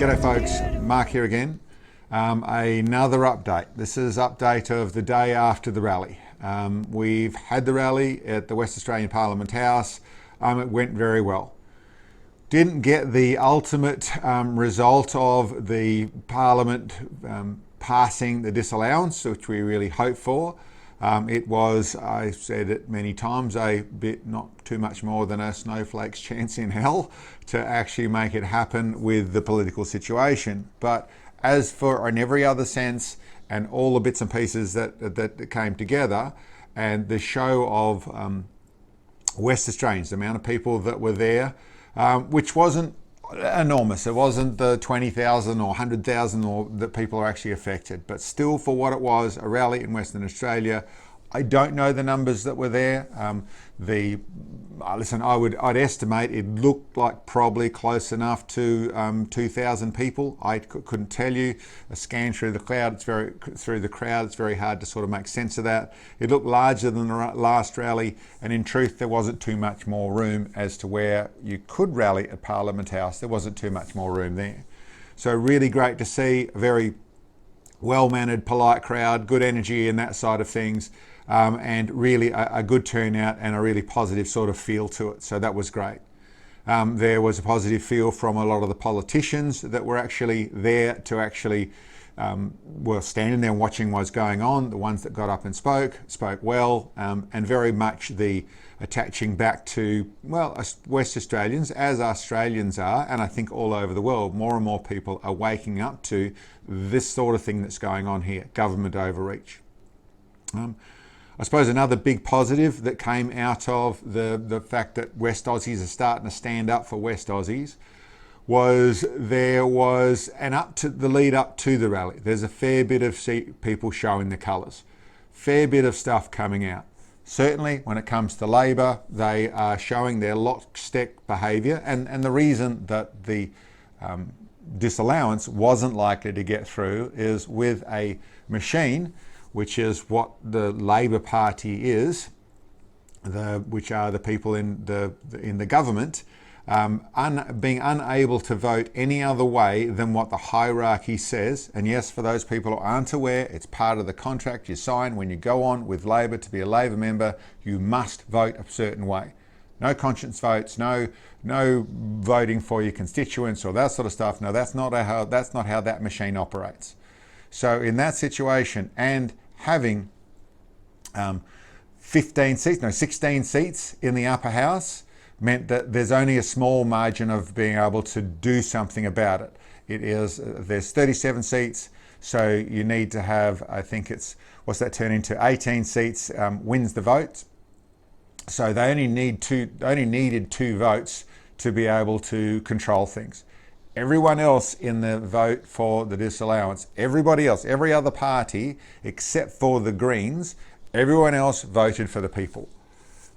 G'day folks, Mark here again. Another update. This is update of the day after the rally. We've had the rally at the West Australian Parliament House. It went very well. Didn't get the ultimate result of the Parliament passing the disallowance, which we really hoped for. It was, I said it many times, a bit not too much more than a snowflake's chance in hell to actually make it happen with the political situation. But as for in every other sense and all the bits and pieces that came together, and the show of West Australians, the amount of people that were there, which wasn't enormous. It wasn't the 20,000 or 100,000 or that people are actually affected, but still for what it was, a rally in Western Australia. I don't know the numbers that were there. I'd estimate it looked like probably close enough to 2,000 people. I couldn't tell you. A scan through the crowd, it's very hard to sort of make sense of that. It looked larger than the last rally, and in truth, there wasn't too much more room as to where you could rally at Parliament House. There wasn't too much more room there. So really great to see a very well-mannered, polite crowd, good energy in that side of things. And really a good turnout and a really positive sort of feel to it. So that was great. There was a positive feel from a lot of the politicians that were actually there to actually were standing there watching what's going on. The ones that got up and spoke well, and very much the attaching back to, well, West Australians, as Australians are, and I think all over the world, more and more people are waking up to this sort of thing that's going on here, government overreach. I suppose another big positive that came out of the fact that West Aussies are starting to stand up for West Aussies was there was, and up to the lead up to the rally, there's a fair bit of people showing the colours, fair bit of stuff coming out. Certainly when it comes to Labor, they are showing their lockstep behaviour, and the reason that the disallowance wasn't likely to get through is with a machine, which is what the Labor Party is, which are the people in the government, being unable to vote any other way than what the hierarchy says. And yes, for those people who aren't aware, it's part of the contract you sign when you go on with Labor to be a Labor member. You must vote a certain way. No conscience votes, no voting for your constituents or that sort of stuff. No, that's not how that machine operates. So in that situation, and having 16 seats in the upper house meant that there's only a small margin of being able to do something about it. There's 37 seats, so you need to have, I think it's, what's that turn into? 18 seats wins the vote. So they only needed 2 votes to be able to control things. Everyone else in the vote for the disallowance, everybody else, every other party except for the Greens, everyone else voted for the people.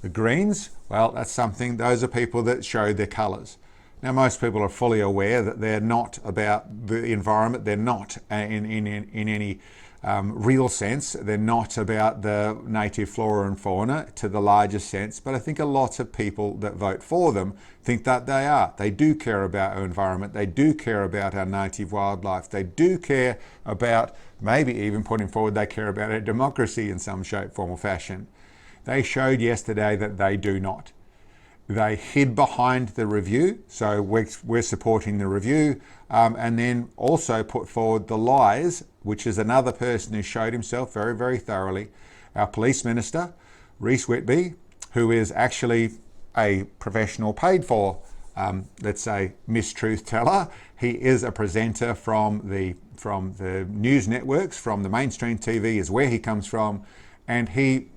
The Greens, well, that's something, those are people that showed their colours. Now, most people are fully aware that they're not about the environment, they're not in any real sense, they're not about the native flora and fauna to the largest sense, but I think a lot of people that vote for them think that they are. They do care about our environment, they do care about our native wildlife, they do care about, maybe even putting forward, they care about our democracy in some shape, form or fashion. They showed yesterday that they do not. They hid behind the review, so we're supporting the review, and then also put forward the lies, which is another person who showed himself very, very thoroughly. Our Police Minister, Reece Whitby, who is actually a professional paid for, let's say, mistruth teller. He is a presenter from the news networks, from the mainstream TV is where he comes from, and he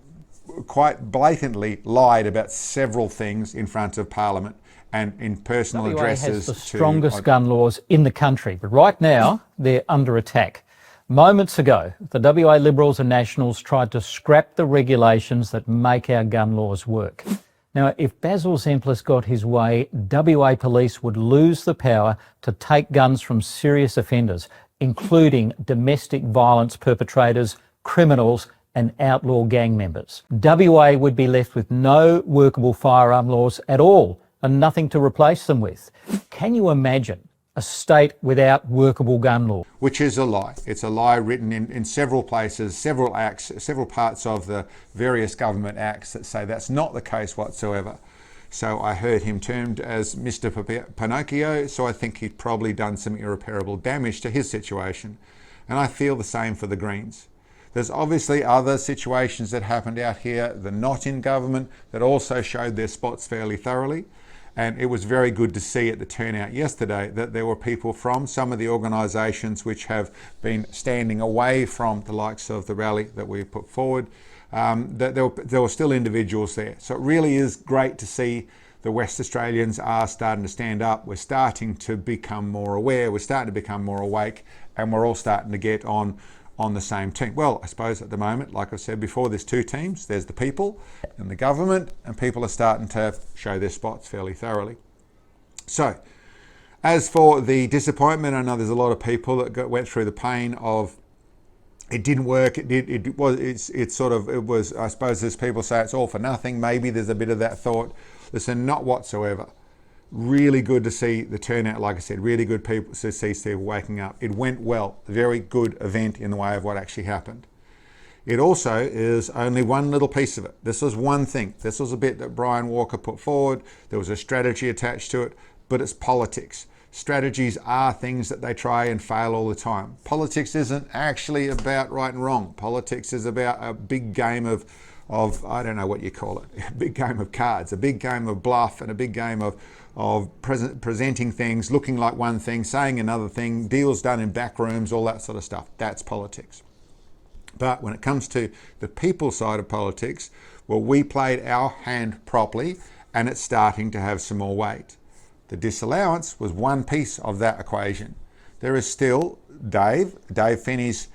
quite blatantly lied about several things in front of Parliament and in personal addresses. WA has the strongest gun laws in the country, but right now they're under attack. Moments ago, the WA Liberals and Nationals tried to scrap the regulations that make our gun laws work. Now, if Basil Zemplis got his way, WA police would lose the power to take guns from serious offenders, including domestic violence perpetrators, criminals and outlaw gang members. WA would be left with no workable firearm laws at all and nothing to replace them with. Can you imagine a state without workable gun law. Which is a lie. It's a lie written in several places, several acts, several parts of the various government acts that say that's not the case whatsoever. So I heard him termed as Mr. Pinocchio, so I think he'd probably done some irreparable damage to his situation. And I feel the same for the Greens. There's obviously other situations that happened out here, the not in government, that also showed their spots fairly thoroughly. And it was very good to see at the turnout yesterday that there were people from some of the organisations which have been standing away from the likes of the rally that we put forward, that there were still individuals there. So it really is great to see the West Australians are starting to stand up. We're starting to become more aware, we're starting to become more awake, and we're all starting to get on the same team. Well, I suppose at the moment, like I said before, there's two teams. There's the people and the government, and people are starting to show their spots fairly thoroughly. So, as for the disappointment, I know there's a lot of people that went through the pain of it didn't work. I suppose there's people say it's all for nothing. Maybe there's a bit of that thought. Listen, not whatsoever. Really good to see the turnout, like I said, really good people to see Steve waking up. It went well, a very good event in the way of what actually happened. It also is only one little piece of it. This was one thing. This was a bit that Brian Walker put forward. There was a strategy attached to it, but it's politics. Strategies are things that they try and fail all the time. Politics isn't actually about right and wrong. Politics is about a big game of I don't know what you call it, a big game of cards, a big game of bluff, and a big game of presenting things, looking like one thing, saying another thing, deals done in back rooms, all that sort of stuff. That's politics. But when it comes to the people side of politics, well, we played our hand properly, and it's starting to have some more weight. The disallowance was one piece of that equation. There is still Dave Finney's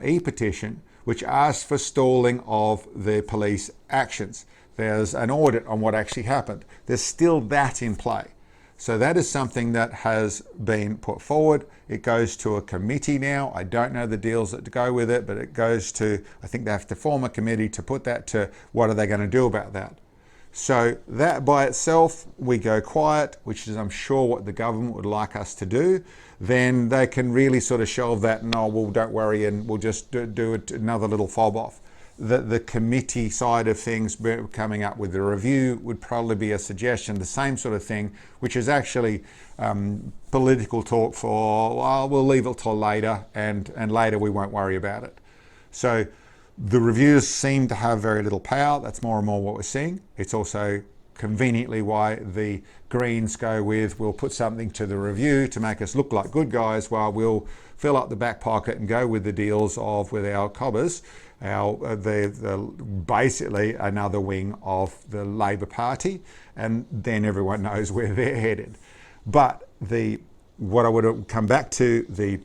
e-petition, which asks for stalling of the police actions. There's an audit on what actually happened. There's still that in play. So that is something that has been put forward. It goes to a committee now. I don't know the deals that go with it, but it goes to, I think they have to form a committee to put that to what are they going to do about that. So that by itself, we go quiet, which is I'm sure what the government would like us to do. Then they can really sort of shelve that and, oh, well, don't worry, and we'll just do it, another little fob off. The committee side of things coming up with the review would probably be a suggestion, the same sort of thing, which is actually political talk for, well, we'll leave it till later, and later we won't worry about it. So the reviews seem to have very little power. That's more and more what we're seeing. It's also conveniently why the Greens go with, we'll put something to the review to make us look like good guys, while we'll fill up the back pocket and go with the deals with our cobbers, basically another wing of the Labor Party, and then everyone knows where they're headed. But what I would come back to, the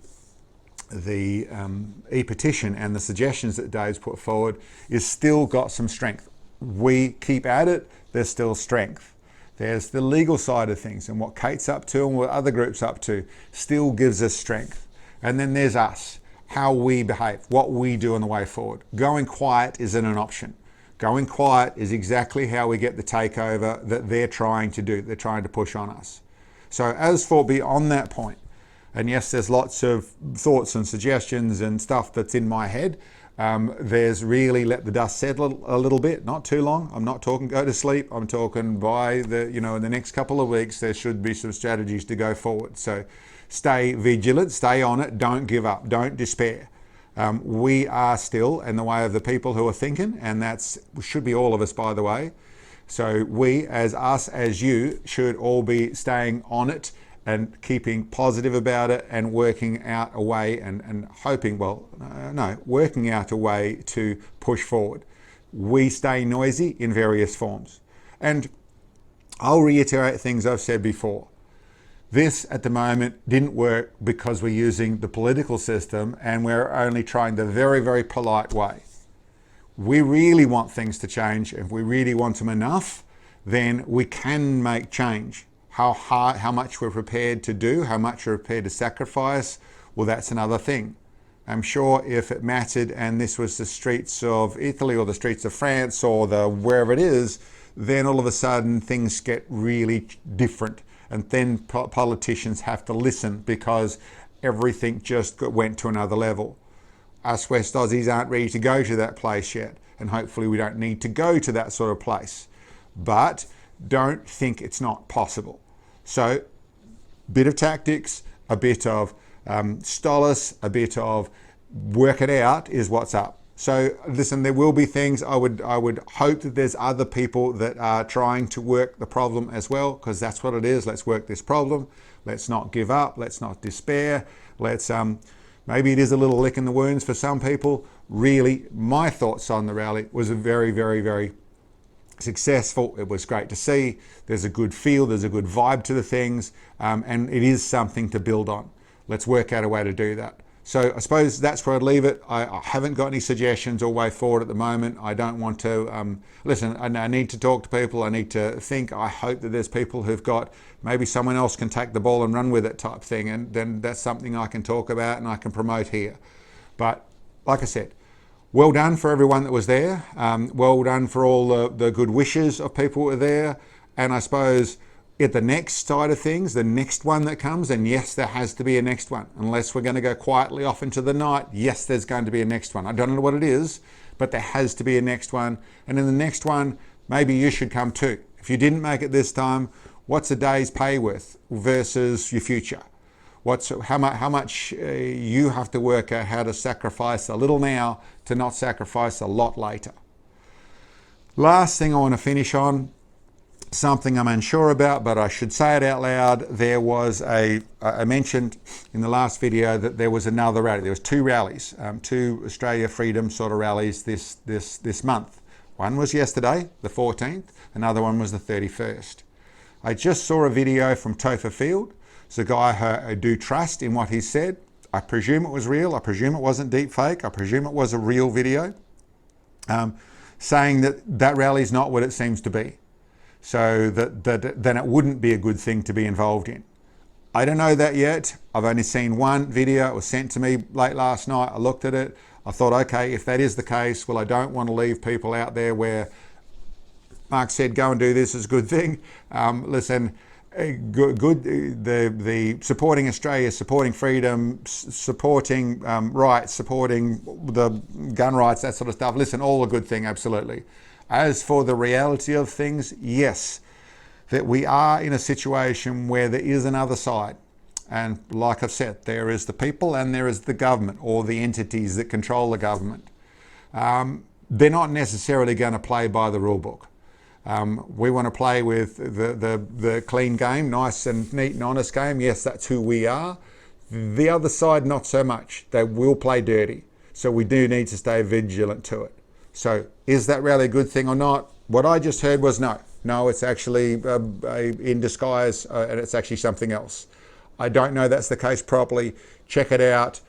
e-petition and the suggestions that Dave's put forward is still got some strength. We keep at it, there's still strength. There's the legal side of things, and what Kate's up to and what other groups up to still gives us strength. And then there's us, how we behave, what we do on the way forward. Going quiet isn't an option. Going quiet is exactly how we get the takeover that they're trying to do. They're trying to push on us. So as for beyond that point, and yes, there's lots of thoughts and suggestions and stuff that's in my head. There's really let the dust settle a little bit, not too long. I'm not talking go to sleep. I'm talking by in the next couple of weeks, there should be some strategies to go forward. So stay vigilant, stay on it, don't give up, don't despair. We are still in the way of the people who are thinking, and that should be all of us, by the way. So we, as us, as you, should all be staying on it and keeping positive about it and working out a way and hoping, working out a way to push forward. We stay noisy in various forms. And I'll reiterate things I've said before. This at the moment didn't work because we're using the political system and we're only trying the very, very polite way. We really want things to change. If we really want them enough, then we can make change. How much we're prepared to do, how much we're prepared to sacrifice, well, that's another thing. I'm sure if it mattered and this was the streets of Italy or the streets of France or wherever it is, then all of a sudden things get really different and then politicians have to listen because everything just went to another level. Us West Aussies aren't ready to go to that place yet, and hopefully we don't need to go to that sort of place. But don't think it's not possible. So, bit of tactics, a bit of stolace, a bit of work it out is what's up. So listen, there will be things. I would hope that there's other people that are trying to work the problem as well, because that's what it is. Let's work this problem. Let's not give up. Let's not despair. Let's maybe it is a little lick in the wounds for some people. Really, my thoughts on the rally was a very, very, very successful. It was great to see. There's a good feel. There's a good vibe to the things, and it is something to build on. Let's work out a way to do that. So I suppose that's where I'd leave it. I haven't got any suggestions or way forward at the moment. I don't want to, listen, I need to talk to people. I need to think. I hope that there's people who've got, maybe someone else can take the ball and run with it type thing. And then that's something I can talk about and I can promote here. But like I said, well done for everyone that was there. Well done for all the good wishes of people who were there. And I suppose at the next side of things, the next one that comes, and yes, there has to be a next one. Unless we're going to go quietly off into the night, yes, there's going to be a next one. I don't know what it is, but there has to be a next one. And in the next one, maybe you should come too. If you didn't make it this time, what's a day's pay worth versus your future? How much you have to work out how to sacrifice a little now to not sacrifice a lot later. Last thing I want to finish on, something I'm unsure about, but I should say it out loud. There was I mentioned in the last video that there was another rally. There was two rallies, two Australia Freedom sort of rallies this month. One was yesterday, the 14th. Another one was the 31st. I just saw a video from Topher Field. It's a guy I do trust in what he said. I presume it was real. I presume it wasn't deep fake. I presume it was a real video, saying that rally is not what it seems to be. So then it wouldn't be a good thing to be involved in. I don't know that yet. I've only seen one video. It was sent to me late last night. I looked at it. I thought, okay, if that is the case, well, I don't want to leave people out there where Mark said, go and do this is a good thing. Listen, the supporting Australia, supporting freedom, supporting rights, supporting the gun rights, that sort of stuff. Listen, all a good thing, absolutely. As for the reality of things, yes, that we are in a situation where there is another side. And like I've said, there is the people and there is the government or the entities that control the government. They're not necessarily going to play by the rule book. We want to play with the clean game, nice and neat and honest game. Yes, that's who we are. The other side, not so much. They will play dirty. So we do need to stay vigilant to it. So is that rally a good thing or not? What I just heard was no. No, it's actually in disguise and it's actually something else. I don't know that's the case properly. Check it out.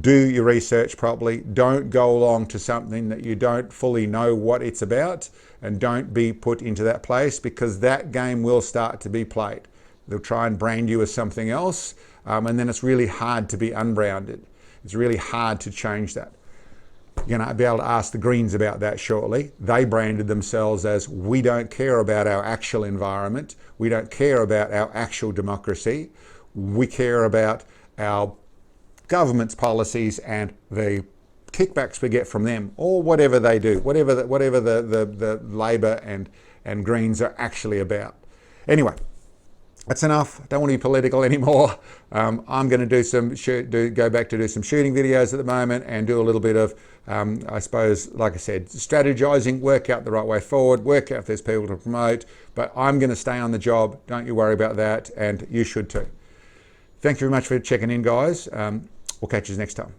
Do your research properly. Don't go along to something that you don't fully know what it's about, and don't be put into that place, because that game will start to be played. They'll try and brand you as something else, and then it's really hard to be unbranded. It's really hard to change that. You're going to be able to ask the Greens about that shortly. They branded themselves as, we don't care about our actual environment. We don't care about our actual democracy. We care about our government's policies and the kickbacks we get from them, or whatever they do, whatever the Labor and Greens are actually about. Anyway, that's enough. I don't want to be political anymore. I'm going to go back to do some shooting videos at the moment and do a little bit of, I suppose, like I said, strategizing, work out the right way forward, work out if there's people to promote. But I'm going to stay on the job. Don't you worry about that, and you should too. Thank you very much for checking in, guys. We'll catch you next time.